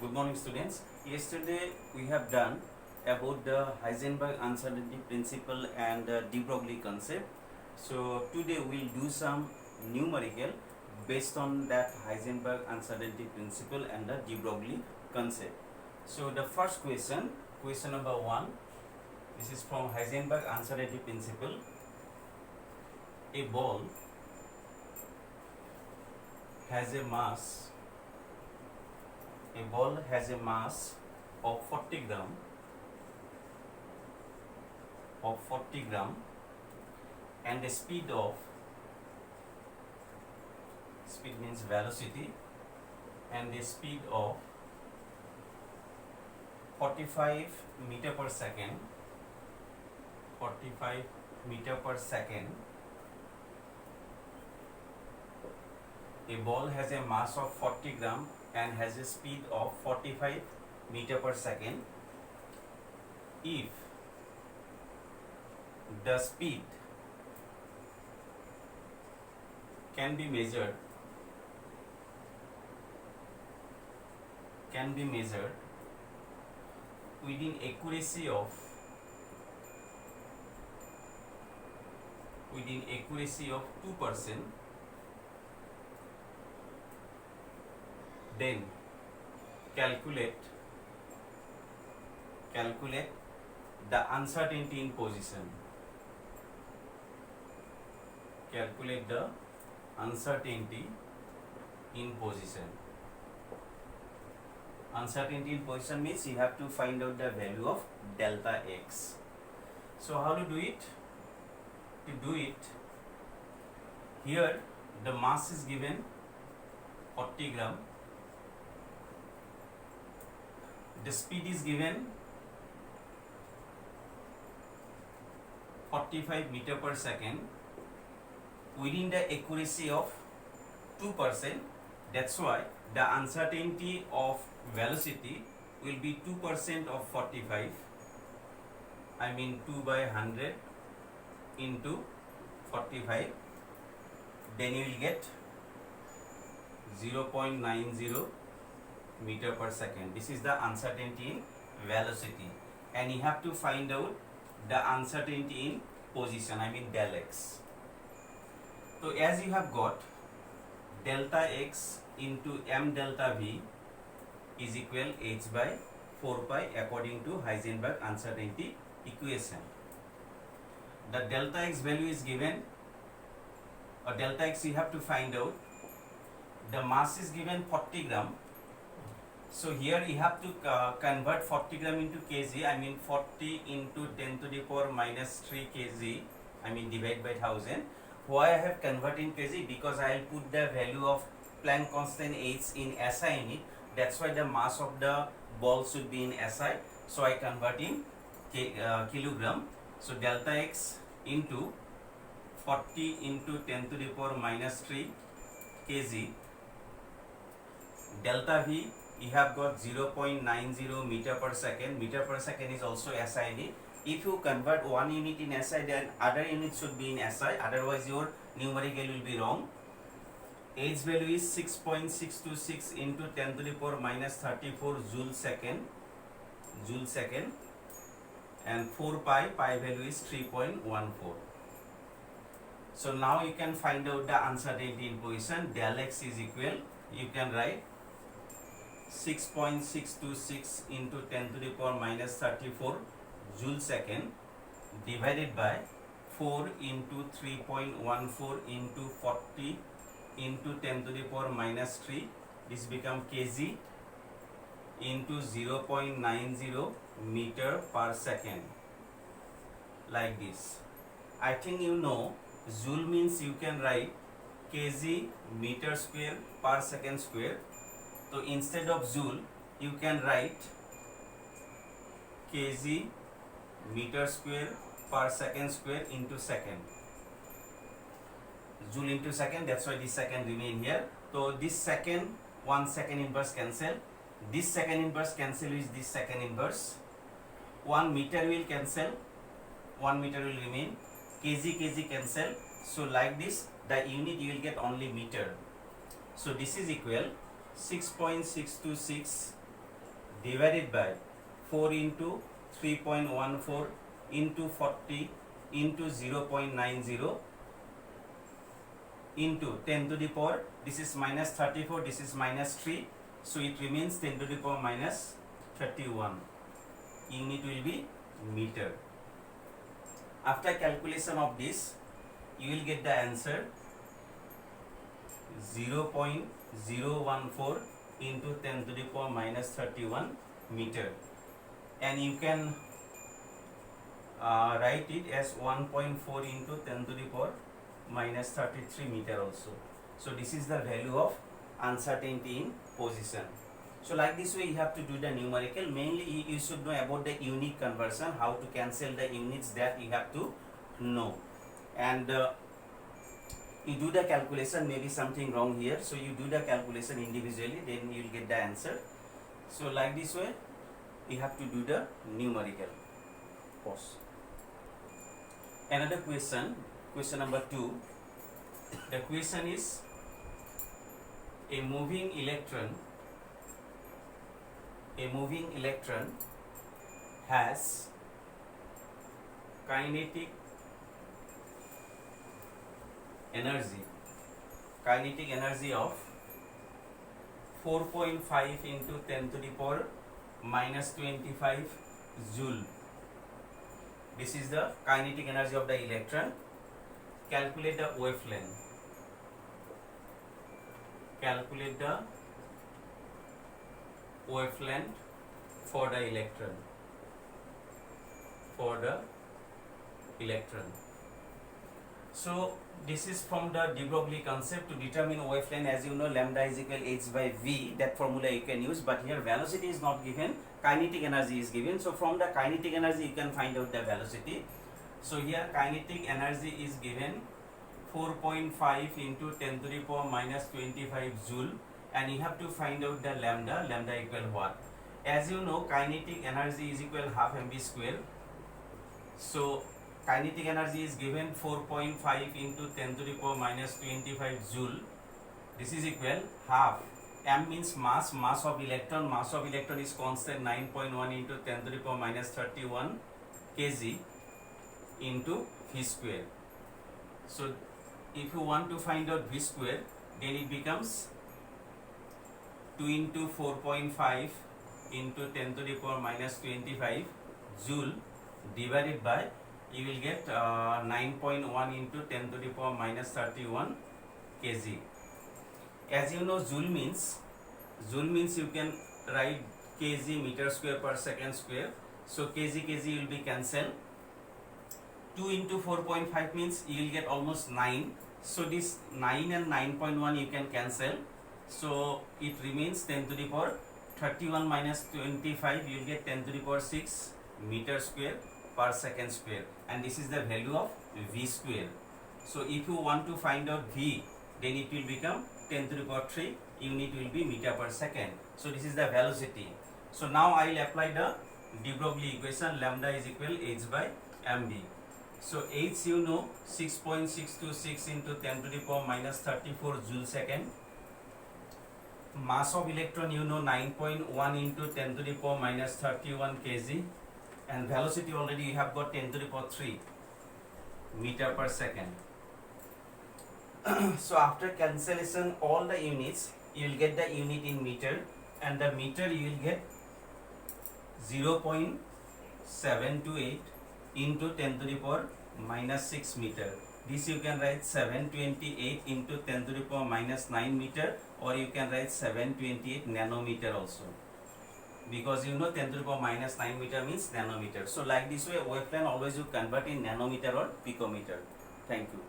Good morning, students. Yesterday we have done about the Heisenberg uncertainty principle and de Broglie concept. So today we'll do some numerical based on that Heisenberg uncertainty principle and the de Broglie concept. So the first question number 1. This is from Heisenberg uncertainty principle. A ball has a mass of 40 gram and a speed means velocity, and a speed of 45 meter per second. A ball has a mass of 40 gram and has a speed of 45 meter per second. If the speed can be measured within accuracy of 2%, then calculate the uncertainty in position. Calculate the uncertainty in position. Uncertainty in position means you have to find out the value of delta x. So how to do it? To do it, here the mass is given 40 gram. The speed is given 45 meter per second within the accuracy of 2%. That's why the uncertainty of velocity will be 2% of 45. I mean 2 by 100 into 45. Then you will get 0.90 meter per second. This is the uncertainty in velocity, and you have to find out the uncertainty in position, I mean del x. So as you have got delta x into m delta v is equal h by 4 pi according to Heisenberg uncertainty equation. The delta x value is given, or delta x you have to find out. The mass is given 40 gram. So here you have to convert 40 gram into kg, I mean 40 into 10 to the power minus 3 kg, I mean divide by 1000. Why I have converted in kg? Because I will put the value of Planck constant h in SI in it. That's why the mass of the ball should be in SI. So I convert in kilogram. So delta x into 40 into 10 to the power minus 3 kg. Delta v you have got 0.90 meter per second. Meter per second is also SI in it. If you convert one unit in SI, then other unit should be in SI. Otherwise your numerical will be wrong. H value is 6.626 into 10 to the power minus 34 joule second, and 4 pi value is 3.14. So now you can find out the uncertainty in position. Del x is equal, you can write 6.626 into 10 to the power minus 34 joule second divided by 4 into 3.14 into 40 into 10 to the power minus 3. This become kg into 0.90 meter per second, like this. I think you know joule means you can write kg meter square per second square. So instead of joule you can write kg meter square per second square into second. Joule into second, that's why this second remain here. So this second, 1 second inverse cancel. This second inverse cancel is this second inverse. 1 meter will cancel, 1 meter will remain. Kg cancel. So like this, the unit you will get only meter. So this is equal 6.626 divided by 4 into 3.14 into 40 into 0.90 into 10 to the power, this is minus 34, this is minus 3, so it remains 10 to the power minus 31. Unit will be meter. After calculation of this, you will get the answer 0.014 into 10 to the power minus 31 meter, and you can write it as 1.4 into 10 to the power minus 33 meter also. So this is the value of uncertainty in position. So like this way you have to do the numerical. Mainly you should know about the unit conversion, how to cancel the units, that you have to know. And you do the calculation, maybe something wrong here, so you do the calculation individually, then you will get the answer. So like this way you have to do the numerical. Pause. Another question, question number 2. The question is, a moving electron has kinetic energy of 4.5 into 10 to the power minus 25 joule. This is the kinetic energy of the electron. Calculate the wavelength. Calculate the wavelength for the electron. So this is from the de Broglie concept. To determine wavelength, as you know, lambda is equal h by v. That formula you can use, but here velocity is not given, kinetic energy is given. So from the kinetic energy you can find out the velocity. So here kinetic energy is given 4.5 into 10 to the power minus 25 joule, and you have to find out the lambda equal what? As you know, kinetic energy is equal half mv square. So kinetic energy is given 4.5 into 10 to the power minus 25 joule. This is equal half. M means mass of electron. Mass of electron is constant, 9.1 into 10 to the power minus 31 kg into v square. So if you want to find out v square, then it becomes 2 into 4.5 into 10 to the power minus 25 joule divided by, you will get 9.1 into 10 to the power minus 31 kg. As you know, joule means you can write kg meter square per second square. So kg will be cancelled. 2 into 4.5 means you will get almost 9. So this 9 and 9.1 you can cancel. So it remains 10 to the power 31 minus 25, you will get 10 to the power 6 meter square per second square, and this is the value of v square. So if you want to find out v, then it will become 10 to the power 3, unit will be meter per second. So this is the velocity. So now I will apply the de Broglie equation, lambda is equal h by mv. So h you know 6.626 into 10 to the power minus 34 joule second. Mass of electron you know 9.1 into 10 to the power minus 31 kg, and velocity already you have got 10 to the power 3 meter per second. So after cancellation all the units, you will get the unit in meter, and the meter you will get 0.728 into 10 to the power minus 6 meter. This you can write 728 into 10 to the power minus 9 meter, or you can write 728 nanometer also, because you know 10 to the power minus 9 meter means nanometer. So like this way wavelength always you convert in nanometer or picometer. Thank you.